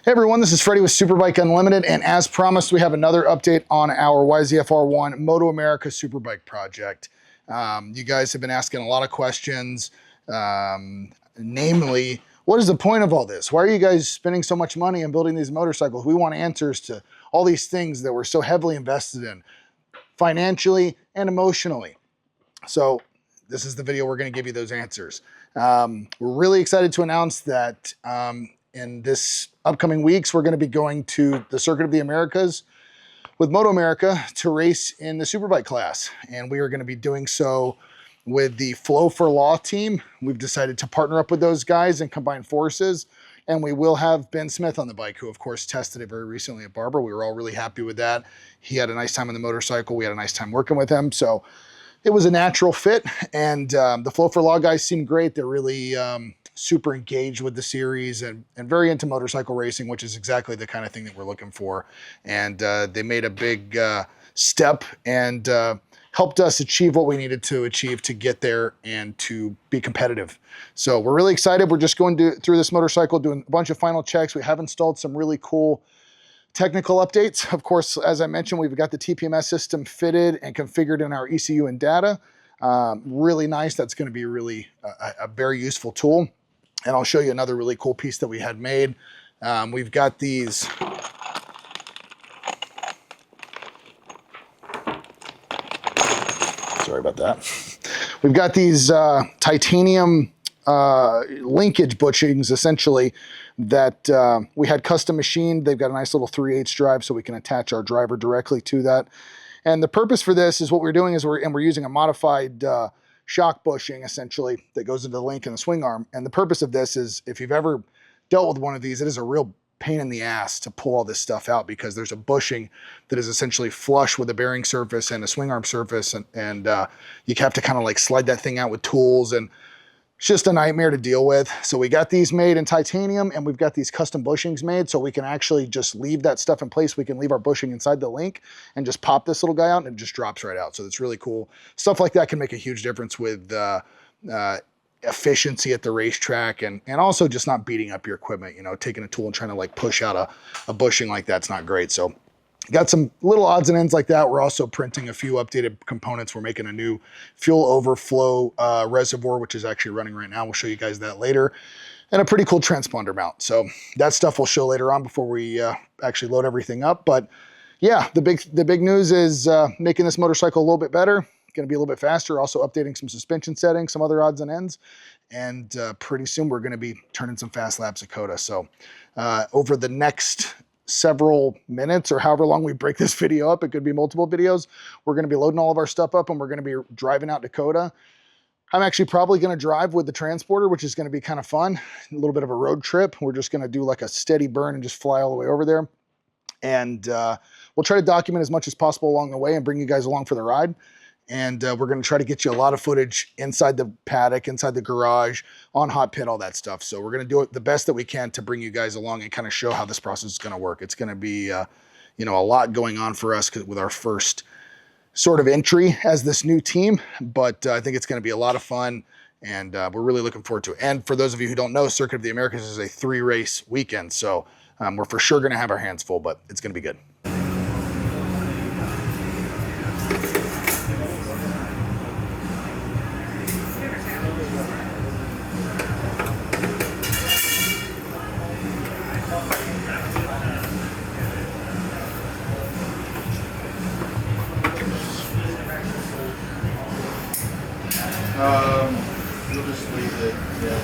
Hey everyone, this is Freddie with Superbike Unlimited, and as promised, we have another update on our YZF-R1 MotoAmerica Superbike project. You guys have been asking a lot of questions, namely, what is the point of all this? Why are you guys spending so much money on building these motorcycles? We want answers to all these things that we're so heavily invested in, financially and emotionally. So this is the video we're going to give you those answers. We're really excited to announce that in this upcoming weeks, we're going to be going to the Circuit of the Americas with MotoAmerica to race in the Superbike class. And we are going to be doing so with the Flow for Law team. We've decided to partner up with those guys and combine forces. And we will have Ben Smith on the bike, who of course tested it very recently at Barber. We were all really happy with that. He had a nice time on the motorcycle. We had a nice time working with him. So it was a natural fit. And the Flow for Law guys seem great. They're really super engaged with the series and very into motorcycle racing, which is exactly the kind of thing that we're looking for. And they made a big step and helped us achieve what we needed to achieve to get there and to be competitive. So we're really excited. We're just going through this motorcycle, doing a bunch of final checks. We have installed some really cool technical updates. Of course, as I mentioned, we've got the TPMS system fitted and configured in our ECU and data. Really nice. That's going to be really a very useful tool. And I'll show you another really cool piece that we had made. We've got these sorry about that. We've got these titanium linkage bushings, essentially, that we had custom machined. They've got a nice little 3/8 drive, so we can attach our driver directly to that. And the purpose for this is what we're doing is we're using a modified shock bushing, essentially, that goes into the link and the swing arm. And the purpose of this is, if you've ever dealt with one of these, it is a real pain in the ass to pull all this stuff out, because there's a bushing that is essentially flush with a bearing surface and a swing arm surface, and you have to kind of like slide that thing out with tools, and it's just a nightmare to deal with. So we got these made in titanium, and we've got these custom bushings made, so we can actually just leave that stuff in place. We can leave our bushing inside the link and just pop this little guy out, and it just drops right out. So it's really cool. Stuff like that can make a huge difference with efficiency at the racetrack, and also just not beating up your equipment. You know, taking a tool and trying to like push out a bushing like that's not great. So got some little odds and ends like that. We're also printing a few updated components. We're making a new fuel overflow reservoir, which is actually running right now. We'll show you guys that later. And a pretty cool transponder mount. So that stuff we'll show later on before we actually load everything up. But yeah, the big news is making this motorcycle a little bit better. Going to be a little bit faster. Also updating some suspension settings, some other odds and ends. And pretty soon we're going to be turning some fast laps at COTA. So over the next several minutes, or however long we break this video up, it could be multiple videos, we're going to be loading all of our stuff up, and we're going to be driving out to COTA. I'm actually probably going to drive with the transporter, which is going to be kind of fun. A little bit of a road trip. We're just going to do like a steady burn and just fly all the way over there. And we'll try to document as much as possible along the way and bring you guys along for the ride. And we're going to try to get you a lot of footage inside the paddock, inside the garage, on hot pit, all that stuff. So we're going to do it the best that we can to bring you guys along and kind of show how this process is going to work. It's going to be, you know, a lot going on for us with our first sort of entry as this new team. But I think it's going to be a lot of fun, and we're really looking forward to it. And for those of you who don't know, Circuit of the Americas is a 3-race weekend. So we're for sure going to have our hands full, but it's going to be good. You'll just leave it, yeah.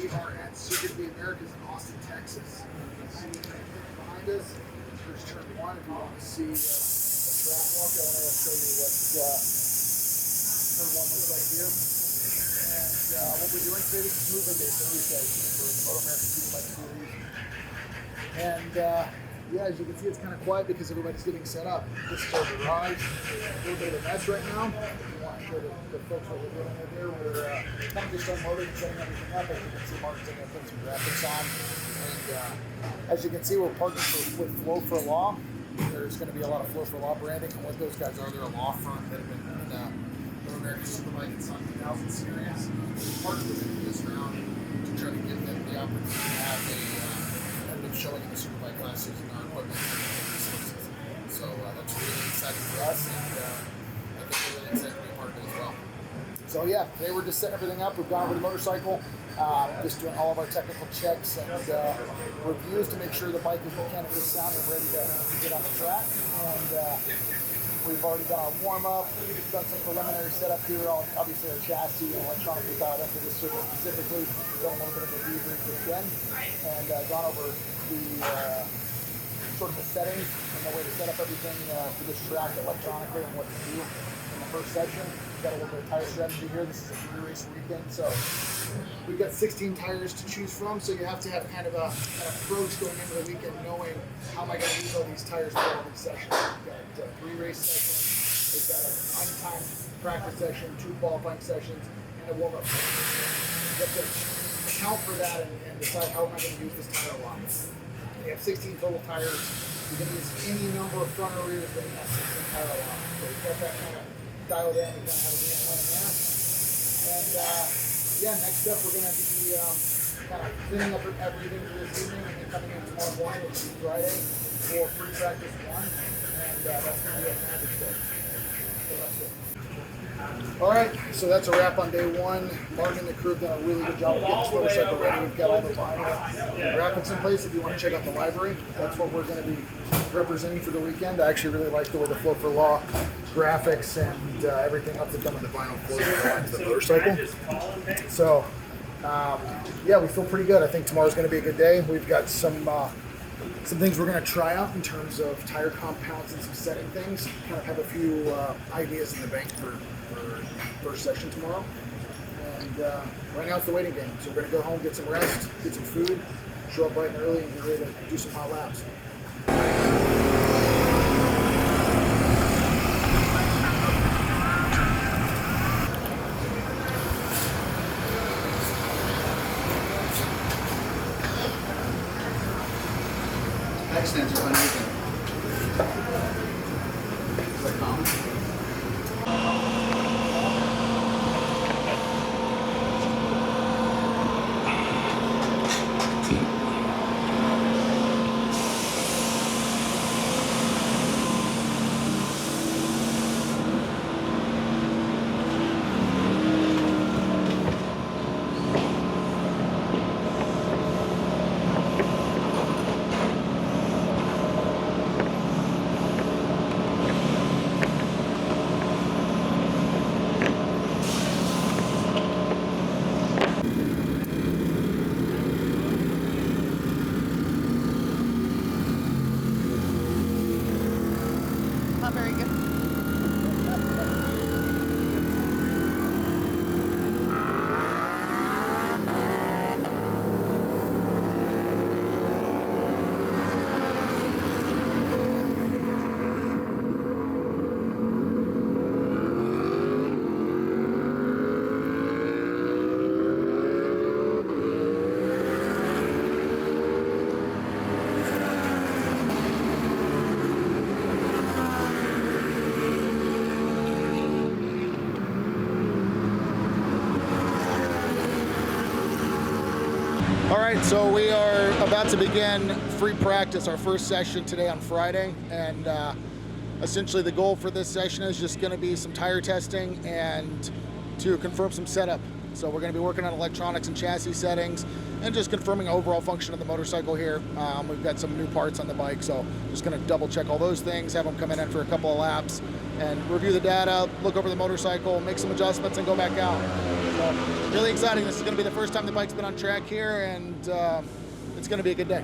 team are at SuperbikeUnlimited.com in Austin, Texas. See behind us, there's turn 1. If you want to see the track walk, I want to show you what turn 1 looks like here. And what we're doing today, this is movement day Thursday for the MotoAmerica Superbike Series. And yeah, as you can see, it's kind of quiet because everybody's getting set up. This is our garage. A little bit of a mess right now. We want to show the folks what we're doing over there. We're kind of just unloading and setting everything up. As you can see, Mark's going to put some graphics on. And as you can see, we're partnered with Flow for Law. There's going to be a lot of Flow for Law branding. And what those guys are, they're a law firm that have been in MotoAmerica Superbike and Sun 2000 series. We're partnered with them this round to try to give them the opportunity to have a showing in the Superbike classes and our equipment and resources. So that's really exciting for us, and I think we're really excited to be a part of it as well. So yeah, today we're just setting everything up. We've gone over the motorcycle, just doing all of our technical checks and reviews to make sure the bike is mechanically sound and ready to get on the track. And we've already done our warm-up, we've done some preliminary setup here on obviously our chassis and electronically dialed up for this circuit specifically. We've done a little bit of a debrief again and gone over the sort of the settings and the way to set up everything for this track electronically and what to do in the first section. We've got a little bit of tire strategy here. This is a 3-race weekend, so we've got 16 tires to choose from, so you have to have kind of an approach going into the weekend knowing how am I going to use all these tires for all these sessions. We've got 3 race sessions, we've got an untimed practice session, 2 qualifying sessions, and a warm-up session. You have to account for that and decide how am I going to use this tire lot. We have 16 total tires. You can use any number of front or rears, but you have 16 tire lot. So you've got that kind of dialed in. We're going to have a game plan there. And yeah, next up we're going to be kind of cleaning up everything for this evening and then coming in tomorrow morning, which will be Friday, for free practice 1. And that's going to be a magic day. So that's it. All right, so that's a wrap on day 1. Mark and the crew have done a really good job of getting this motorcycle ready. We've got all the graphics in place. If you want to check out the library, that's what we're going to be representing for the weekend. I actually really like the way the Flow for Law graphics and everything else they've done with the vinyl flows to the motorcycle. So, yeah, we feel pretty good. I think tomorrow's going to be a good day. We've got some things we're going to try out in terms of tire compounds and some setting things. Kind of have a few ideas in the bank for first session tomorrow. And right now it's the waiting game. So we're going to go home, get some rest, get some food, show up bright and early, and get ready to do some hot laps. Extents are uneven. Is that common? Not very good. All right, so we are about to begin free practice, our first session today on Friday, and essentially the goal for this session is just going to be some tire testing and to confirm some setup. So we're going to be working on electronics and chassis settings and just confirming overall function of the motorcycle here. We've got some new parts on the bike, so just going to double check all those things, have them come in for a couple of laps and review the data, look over the motorcycle, make some adjustments and go back out. So So really exciting. This is going to be the first time the bike's been on track here, and it's going to be a good day.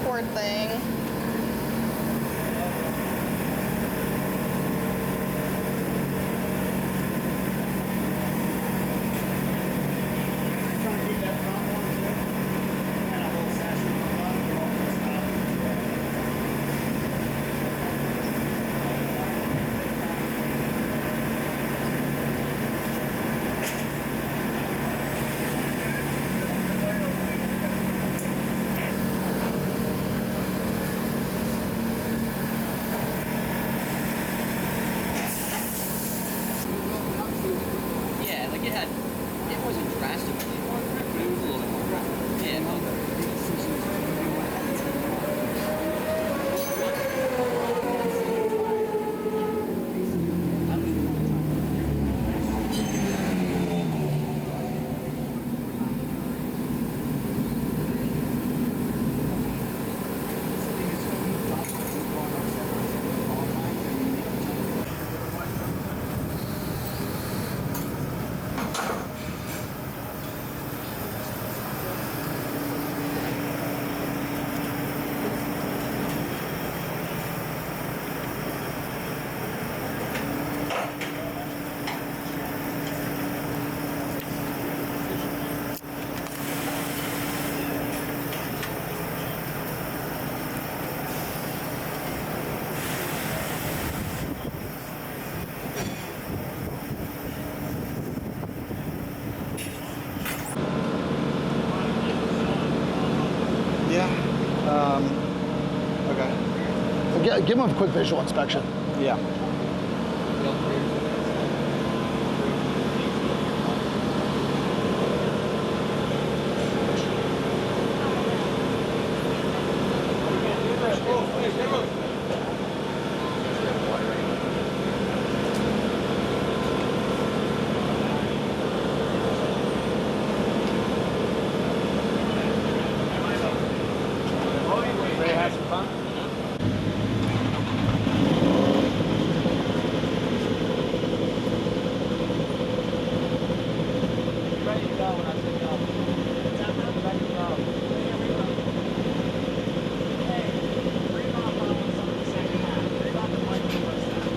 Poor thing. It wasn't drastically more grip, but it was a little bit more grip. Yeah, give them a quick visual inspection. Yeah. Ready to have some fun? Ready to go when I say go. Ready to go. Hey, breathe off on the second half. Breathe off the mic the first half.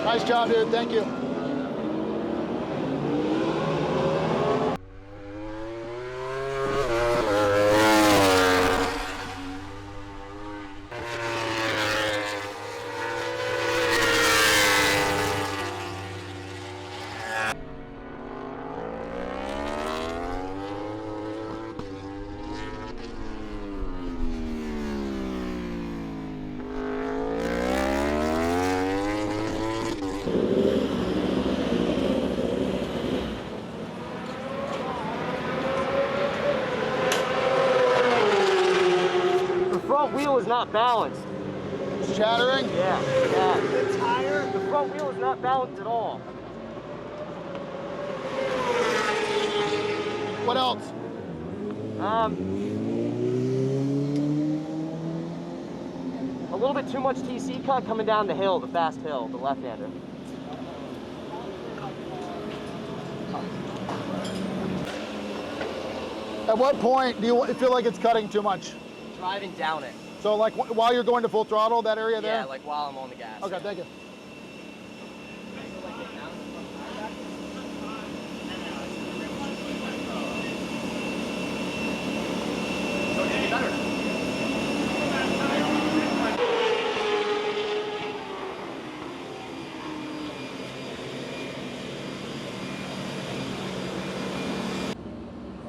Nice job, dude. Thank you. The front wheel is not balanced. It's chattering. Yeah. The tire, the front wheel is not balanced at all. What else? A little bit too much TC cut coming down the hill, the fast hill, the left-hander. At what point do you feel like it's cutting too much? Driving down it. So like while you're going to full throttle, that area there? Yeah, like while I'm on the gas. Okay, thank you.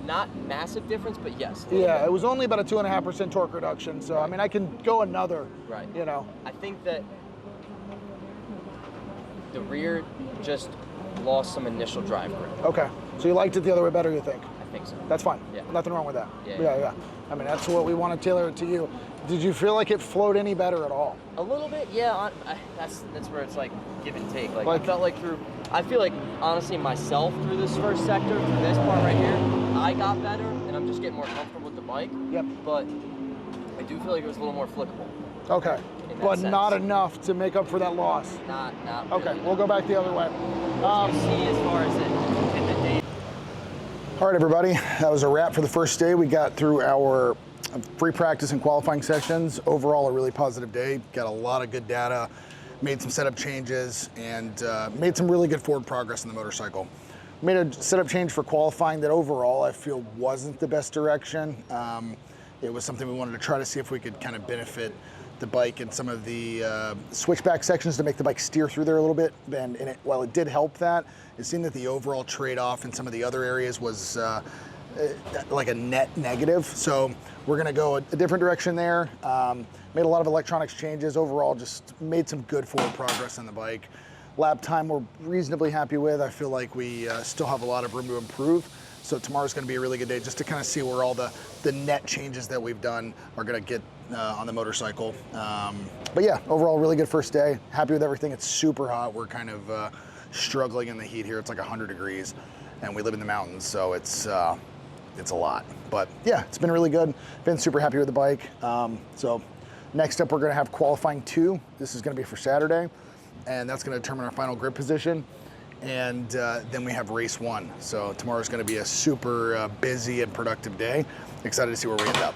Not massive difference, but yes. Yeah, it was only about a 2.5% torque reduction. So I mean, I can go another. Right. You know. I think that the rear just lost some initial drive grip. Okay. So you liked it the other way better, you think? I think so. That's fine. Yeah. Nothing wrong with that. Yeah. I mean, that's what we want to tailor it to you. Did you feel like it flowed any better at all? A little bit, yeah. That's where it's like give and take. Like Like- I felt like I feel like honestly myself through this first sector, through this part right here, I got better and I'm just getting more comfortable with the bike. Yep. But I do feel like it was a little more flickable. Okay. In that But sense. not enough to make up for that loss. Not Okay, really. we'll go back the other way. You see as far as it in the day. All right, everybody, that was a wrap for the first day. We got through our free practice and qualifying sessions. Overall, a really positive day. Got a lot of good data, made some setup changes, and made some really good forward progress in the motorcycle. Made a setup change for qualifying that overall I feel wasn't the best direction. It was something we wanted to try to see if we could kind of benefit the bike in some of the switchback sections to make the bike steer through there a little bit. And while it did help that, it seemed that the overall trade-off in some of the other areas was like a net negative. So we're gonna go a different direction there. Made a lot of electronics changes. Overall, just made some good forward progress on the bike. Lap time we're reasonably happy with. I feel like we still have a lot of room to improve. So tomorrow's gonna be a really good day just to kind of see where all the net changes that we've done are gonna get on the motorcycle. But yeah, overall, really good first day. Happy with everything. It's super hot. We're kind of struggling in the heat here. It's like 100 degrees and we live in the mountains, so it's a lot. But yeah, it's been really good. Been super happy with the bike. So next up, we're gonna have qualifying 2. This is gonna be for Saturday, and that's gonna determine our final grip position. and then we have race 1. So tomorrow's going to be a super busy and productive day. Excited to see where we end up.